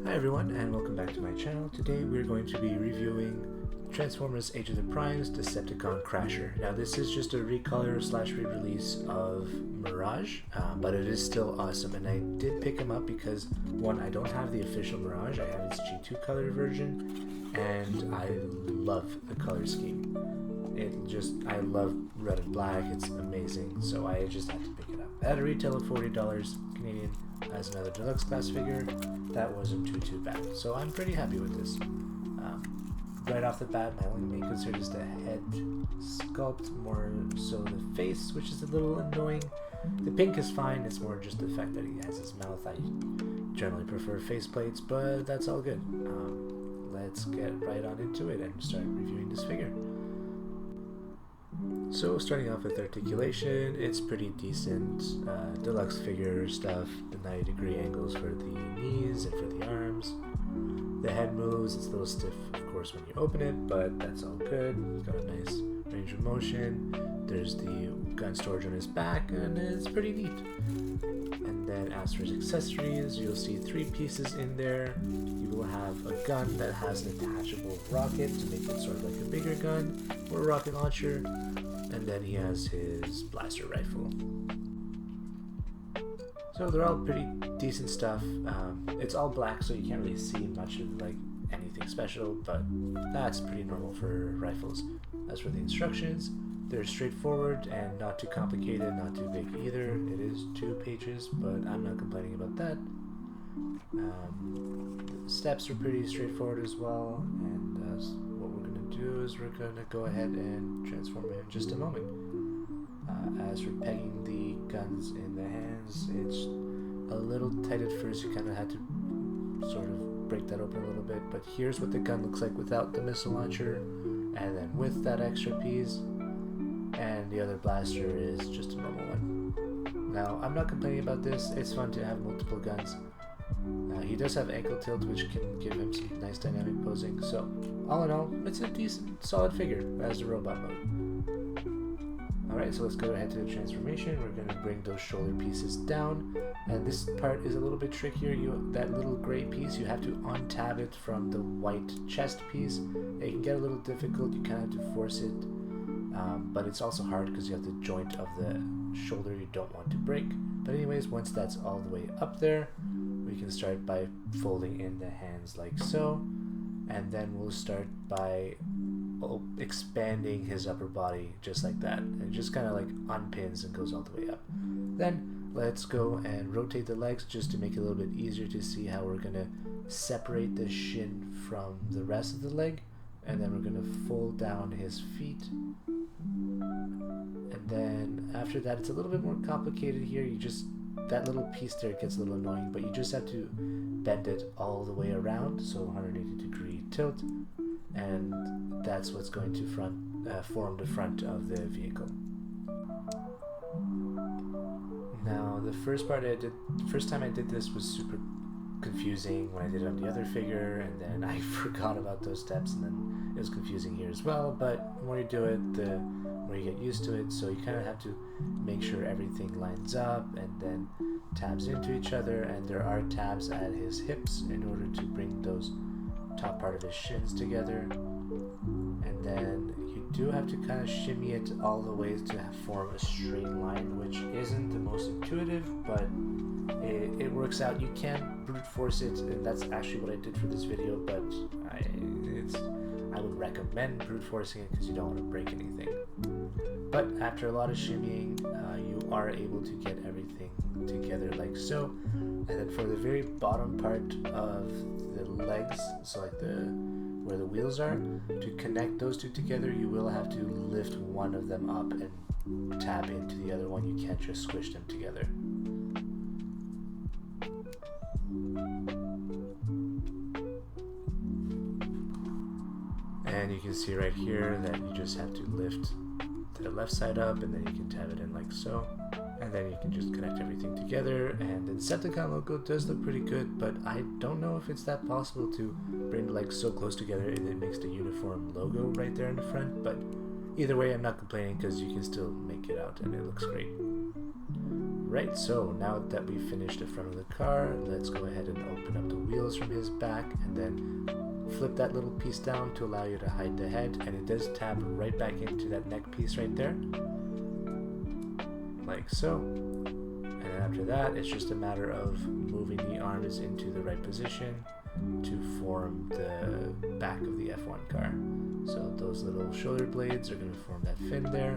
Hi everyone, and welcome back to my channel. Today we're going to be reviewing Transformers Age of the Primes Decepticon Crasher. Now this is just a recolor / re-release of Mirage, but it is still awesome, and I did pick him up because, one, I don't have the official Mirage, I have its G2 color version, and I love the color scheme. I love red and black, it's amazing, so I just had to pick it up. At a retail of $40 Canadian, as another deluxe class figure, that wasn't too bad. So I'm pretty happy with this. Right off the bat, my only main concern is the head sculpt, more so the face, which is a little annoying. The pink is fine, it's more just the fact that he has his mouth. I generally prefer faceplates, but that's all good. Let's get right on into it and start reviewing this figure. So starting off with articulation, it's pretty decent. Deluxe figure stuff, the 90-degree angles for the knees and for the arms. The head moves, it's a little stiff of course when you open it, but that's all good. It's got a nice range of motion. There's the gun storage on his back, and it's pretty neat. And then as for his accessories, you'll see 3 pieces in there. You will have a gun that has an attachable rocket to make it sort of like a bigger gun, or a rocket launcher. And then he has his blaster rifle. So they're all pretty decent stuff. It's all black, so you can't really see much of like anything special, but that's pretty normal for rifles. As for the instructions, they're straightforward and not too complicated, not too big either. It is 2 pages, but I'm not complaining about that. The steps are pretty straightforward as well, and what we're going to do is we're going to go ahead and transform it in just a moment. As for pegging the guns in the hands, it's a little tight at first. You kind of had to sort of break that open a little bit, but here's what the gun looks like without the missile launcher, and then with that extra piece, and the other blaster is just a normal one. Now, I'm not complaining about this. It's fun to have multiple guns. He does have ankle tilt, which can give him some nice dynamic posing, so all in all, it's a decent, solid figure as a robot mode. Alright, so let's go ahead to the transformation. We're going to bring those shoulder pieces down, and this part is a little bit trickier. That little gray piece, you have to untab it from the white chest piece. It can get a little difficult, you kind of have to force it, but it's also hard because you have the joint of the shoulder you don't want to break. But anyways, once that's all the way up there, we can start by folding in the hands like so, and then we'll start by expanding his upper body just like that, and it just kind of like unpins and goes all the way up. Then let's go and rotate the legs just to make it a little bit easier to see how we're going to separate the shin from the rest of the leg, and then we're going to fold down his feet. And then after that, it's a little bit more complicated here. That little piece there gets a little annoying, but you just have to bend it all the way around, so 180-degree tilt, and that's what's going to form the front of the vehicle. Now, the first time I did this was super confusing when I did it on the other figure, and then I forgot about those steps, and then it was confusing here as well. But the more you do it, the more you get used to it, so you kind of have to make sure everything lines up and then tabs into each other, and there are tabs at his hips in order to bring those top part of his shins together. And then you do have to kind of shimmy it all the way to form a straight line, which isn't the most intuitive, but it works out. You can brute force it, and that's actually what I did for this video, but I would recommend brute forcing it because you don't want to break anything. But after a lot of shimmying, you are able to get everything together like so. And then for the very bottom part of the legs, so like where the wheels are, to connect those two together, you will have to lift one of them up and tap into the other one. You can't just squish them together. And you can see right here that you just have to lift the left side up, and then you can tab it in like so, and then you can just connect everything together. And the Decepticon logo does look pretty good, but I don't know if it's that possible to bring the legs so close together and it makes the uniform logo right there in the front. But either way, I'm not complaining because you can still make it out and it looks great. Right, so now that we've finished the front of the car, let's go ahead and open up the wheel wheels from his back, and then flip that little piece down to allow you to hide the head, and it does tab right back into that neck piece right there, like so. And then after that, it's just a matter of moving the arms into the right position to form the back of the F1 car. So those little shoulder blades are going to form that fin there,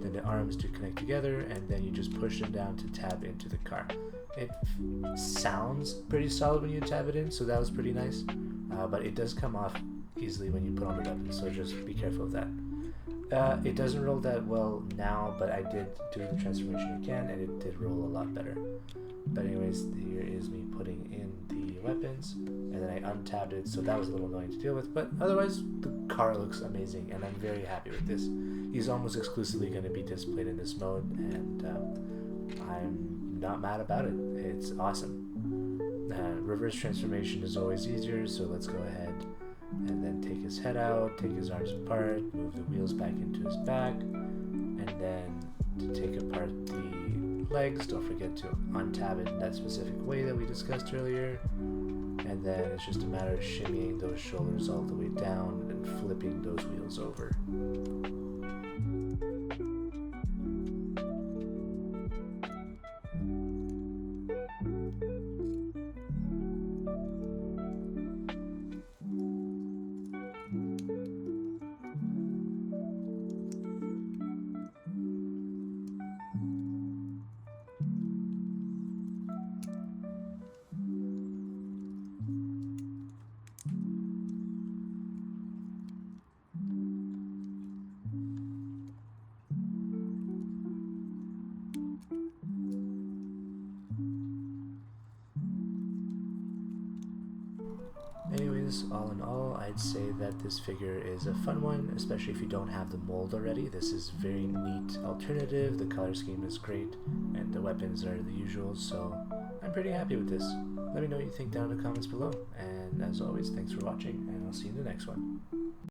then the arms do connect together, and then you just push them down to tab into the car. It sounds pretty solid when you tab it in, so that was pretty nice, but it does come off easily when you put on the weapon, so just be careful of that. It doesn't roll that well now, but I did do the transformation again, and it did roll a lot better. But anyways, here is me putting in the weapons, and then I untabbed it, so that was a little annoying to deal with, but otherwise the car looks amazing, and I'm very happy with this. He's almost exclusively going to be displayed in this mode, and I'm not mad about it. It's awesome. Reverse transformation is always easier, so let's go ahead and then take his head out, take his arms apart, move the wheels back into his back, and then to take apart the legs, don't forget to untab it in that specific way that we discussed earlier, and then it's just a matter of shimmying those shoulders all the way down and flipping those wheels over. Anyways, all in all, I'd say that this figure is a fun one, especially if you don't have the mold already. This is a very neat alternative, the color scheme is great, and the weapons are the usual, so I'm pretty happy with this. Let me know what you think down in the comments below, and as always, thanks for watching, and I'll see you in the next one.